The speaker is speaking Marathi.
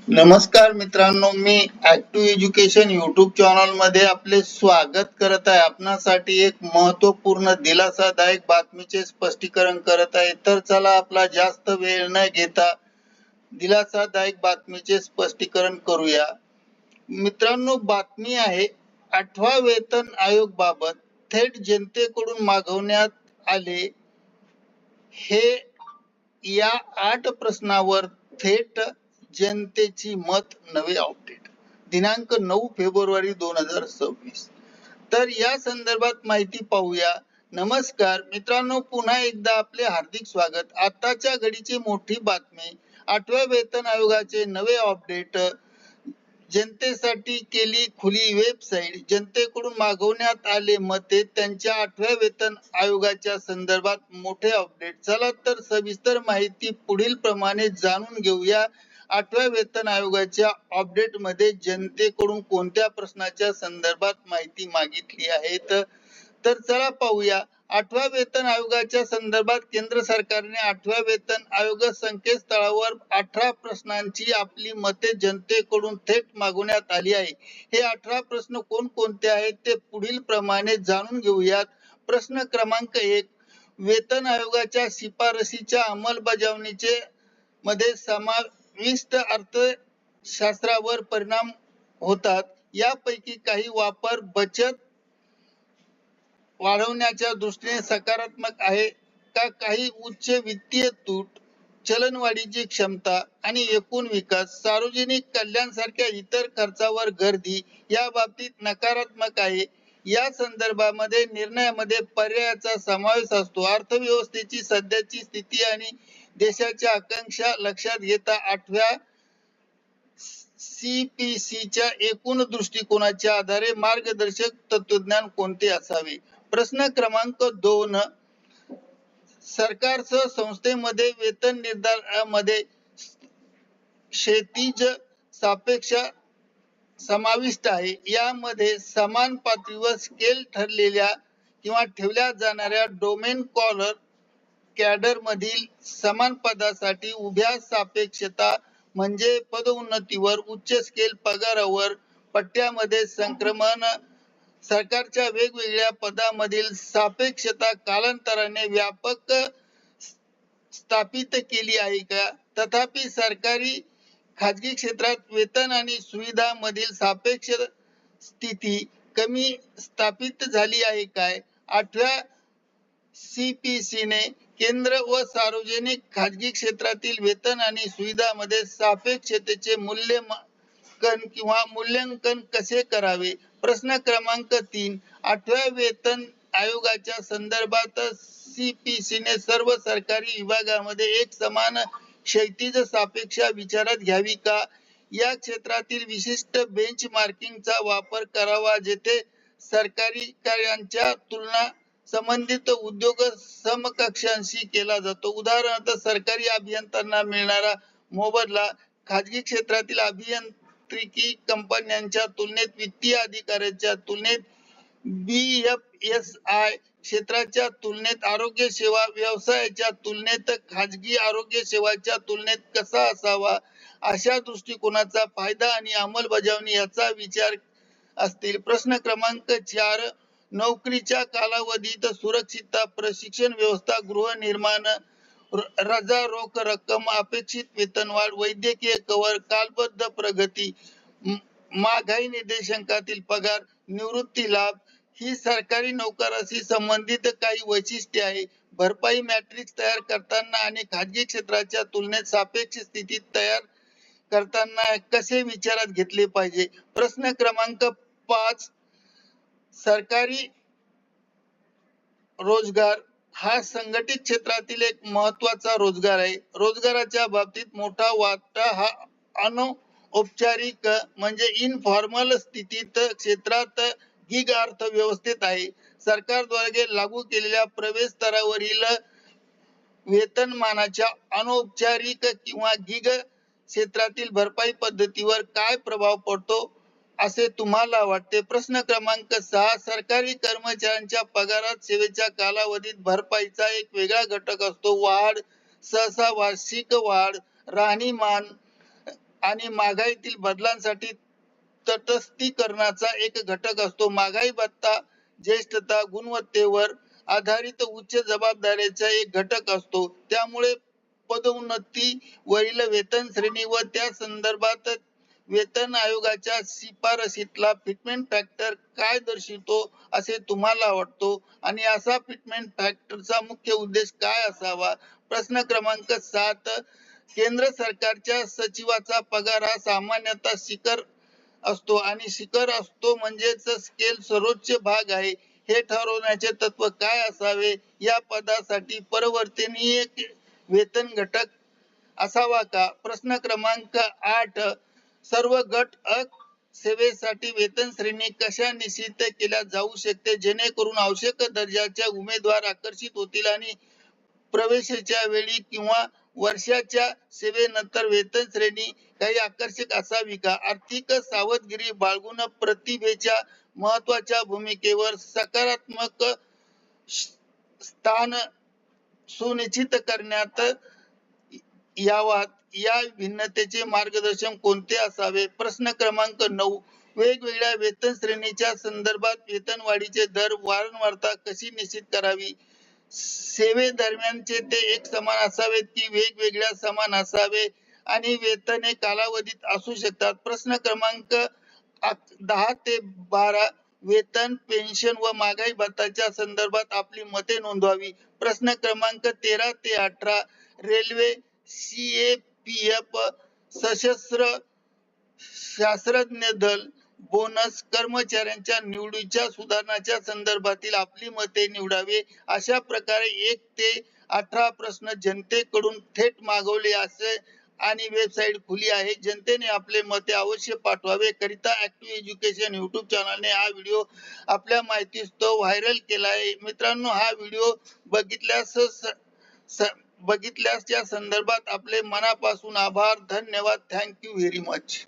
नमस्कार मित्रांनो, मी ऍक्टिव्ह एज्युकेशन युट्यूब चॅनल मध्ये आपले स्वागत करत आहे. आपणासाठी एक महत्वपूर्ण दिलासादायक बातमीचे स्पष्टीकरण करत आहे. तर चला आपला जास्त वेळ न घेता दिलासादायक बातमीचे स्पष्टीकरण करूया. मित्रांनो, बातमी आहे 8वा वेतन आयोग बाबत थेट जनतेकडून मागवण्यात आले. हे या 8 प्रश्नावर थेट जनतेची मत नवे अपडेट दिनांक 9 फेब्रुवारी 2026. तर या संदर्भात माहिती पाहूया. नमस्कार मित्रांनो, पुन्हा एकदा आपले हार्दिक स्वागत. आताच्या घडीची मोठी बातमी, 8व्या वेतन आयोगाचे नवे अपडेट जनतेसाठी केली खुली वेबसाईट. जनतेकडून मागवण्यात आले मते त्यांच्या 8व्या वेतन आयोगाच्या संदर्भात मोठे अपडेट. चला तर सविस्तर माहिती पुढील प्रमाणे जाणून घेऊया. 8व्या वेतन आयोगाच्या अपडेट मध्ये जनतेकडून कोणत्या प्रश्नाच्या संदर्भात माहिती मागितली आहे तर चला पाहूया. 8व्या वेतन आयोगाच्या संदर्भात केंद्र सरकारने 8व्या वेतन आयोग संकेतस्थळावर 18 प्रश्नांची आपली मते जनतेकडून थेट मागवण्यात आली आहे. हे 18 प्रश्न कोणकोणते आहेत ते पुढील प्रमाणे जाणून घेऊयात. प्रश्न क्रमांक 1, वेतन आयोगाच्या शिफारशीच्या अंमलबजावणीचे मध्ये समाविष्ट अर्थशास्त्रावर परिणाम होतात. यापैकी काही वापर बचत वाढवण्याच्या दृष्टीने सकारात्मक आहे का? काही उच्च वित्तीय तूट, चलनवाढीची क्षमता आणि एकूण विकास, सार्वजनिक कल्याण सारख्या इतर खर्चावर गर्दी या बाबतीत नकारात्मक आहे. या संदर्भामध्ये निर्णयामध्ये पर्यायाचा समावेश असतो. अर्थव्यवस्थेची सध्याची स्थिती आणि देशाच्या आकांक्षा लक्षात घेता 8व्या CPCच्या एकूण दृष्टिकोनाच्या आधारे मार्गदर्शक तत्वज्ञान कोणते असावे? प्रश्न क्रमांक 2, सरकारसह संस्थेमध्ये वेतन निर्धारणामध्ये क्षैतिज सापेक्ष समाविष्ट आहे. यामध्ये समान पातळीवर स्केल ठरलेल्या किंवा ठेवल्या जाणाऱ्या डोमेन कॉलर कॅडर मधील समान पदासाठी उभ्या सापेक्षता म्हणजे पदोन्नतीवर, उच्च स्केल पगारावर, पट्ट्यामध्ये संक्रमण, सरकारच्या वेगवेगळ्या पदांमधील सापेक्षता कालांतराने व्यापक स्थापित केली आहे का? तथापि सरकारी खाजगी क्षेत्रात वेतन आणि सुविधा मधील सापेक्ष स्थिती कमी स्थापित झाली आहे काय? 8व्या CPCने केंद्र व सार्वजनिक खाजगी क्षेत्रातील वेतन आणि सुविधांमध्ये सापेक्षतेचे मूल्यांकन कसे करावे? प्रश्न क्रमांक 3, 8व्या वेतन आयोगाच्या संदर्भात CPCने सर्व सरकारी विभागांमध्ये एक समान क्षैतिज सापेक्षा विचारात घ्यावी का? या क्षेत्रातील विशिष्ट बेंचमार्किंगचा वापर करावा जेथे सरकारी कार्यांच्या तुलना संबंधित उद्योग समकक्षांशी केला जातो. उदाहरणार्थ, सरकारी अभियंत्यांना मिळणारा मोबदला खाजगी क्षेत्रातील अभियांत्रिकी कंपन्यांच्या तुलनेत, वित्तीय अधिकाऱ्यांच्या तुलनेत, BFSI क्षेत्राच्या तुलनेत, आरोग्य सेवा व्यवसायाच्या तुलनेत, खाजगी आरोग्य सेवांच्या तुलनेत कसा असावा? अशा दृष्टिकोनाचा फायदा आणि अंमलबजावणी याचा विचार असतील. प्रश्न क्रमांक 4, नोकरीच्या कालावधीत सुरक्षितता, प्रशिक्षण व्यवस्था, गृहनिर्माण, रजा, रोख रक्कम, अपेक्षित वेतनवाढ, वैद्यकीय कव्हर, कालबद्ध प्रगती, महागाई निर्देशांकातील पगार, निवृत्ती लाभ ही सरकारी नोकराशी संबंधित काही वैशिष्ट्ये आहे. भरपाई मॅट्रिक्स तयार करताना आणि खाजगी क्षेत्राच्या तुलनेत सापेक्ष स्थिती तयार करताना कसे विचारात घेतले पाहिजे? प्रश्न क्रमांक 5, सरकारी रोजगार हा संघटित क्षेत्रातील एक महत्वाचा रोजगार आहे. रोजगाराच्या बाबतीत मोठा वाटा हा अनौपचारिक म्हणजे इनफॉर्मल स्थितीत क्षेत्रात गिग अर्थव्यवस्थेत आहे. सरकारद्वारे लागू केलेल्या प्रवेश स्तरावरील वेतनमानाच्या अनौपचारिक किंवा गिग क्षेत्रातील भरपाई पद्धतीवर काय प्रभाव पडतो असे तुम्हाला वाटते? प्रश्न क्रमांक 6, सरकारी कर्मचाऱ्यांच्या पगारात सेवेच्या कालावधीत भरपाईचा एक वेगळा घटक असतो. वाढ, सहसा वार्षिक वाढ, राहणीमान, आणि महागाईतील बदलांसाठी तटस्थीकरणाचा एक घटक असतो. महागाई भत्ता ज्येष्ठता गुणवत्तेवर आधारित उच्च जबाबदारीचा एक घटक असतो. त्यामुळे पदोन्नती वरील वेतन श्रेणी व त्या संदर्भात वेतन आयोगाच्या शिफारशीतला फिटमेंट फॅक्टर काय दर्शवितो असे तुम्हाला वाटतो आणि असा फिटमेंट फॅक्टरचा मुख्य उद्देश काय असावा? प्रश्न क्रमांक 7. केंद्र सरकारच्या सचिवाचा पगार हा सामान्यतः शिखर असतो आणि शिखर असतो म्हणजेच स्केल सर्वोच्च भाग आहे हे ठरवण्याचे तत्व काय असावे? या पदासाठी परिवर्तनीय वेतन घटक असावा का? प्रश्न क्रमांक 8. सर्व गट सेवेसाठी वेतन श्रेणी कशा निश्चित केल्या जाऊ शकते जेणेकरून आवश्यक दर्जाच्या उमेदवार आकर्षित होतील आणि प्रवेशाच्या वेळी किंवा वर्षाच्या सेवेनंतर वेतन श्रेणी काही आकर्षक असावी का? आर्थिक सावधगिरी बाळगून प्रतिभेच्या महत्वाच्या भूमिकेवर सकारात्मक स्थान सुनिश्चित करण्यात यावात या भिन्नतेचे मार्गदर्शन कोणते असावे? प्रश्न क्रमांक 9. वेगवेगळ्या वेतन श्रेणीच्या संदर्भात वेतनवाढीचे दर वारंवारता कशी निश्चित करावी? सेवेदरम्यानचे ते एक समान असावेत की वेगवेगळ्या समान असावे आणि वेतने कालावधीत असू शकतात? प्रश्न क्रमांक 10 ते 12. वेतन पेन्शन व महागाई भत्ताच्या संदर्भात आपली मते नोंदवावी. प्रश्न क्रमांक 13 ते 18. रेल्वे सीएपीएफ सशस्त्र शास्त्रज्ञ दल बोनस कर्मचाऱ्यांच्या निवडीच्या सुधारणाच्या संदर्भातील आपली मते निवडावे. अशा प्रकारे 1 ते 18 प्रश्न जनतेकडून थेट मागवले असे आणि वेबसाईट खुली आहे. जनतेने आपले मते अवश्य पाठवावे. करिता ऍक्टिव्ह एज्युकेशन युट्यूब चॅनलने हा व्हिडिओ आपल्या माहितीस्तव व्हायरल केला आहे. मित्रांनो, हा व्हिडिओ बघितल्यास या संदर्भात आपले मनापासून आभार. धन्यवाद. Thank you very much.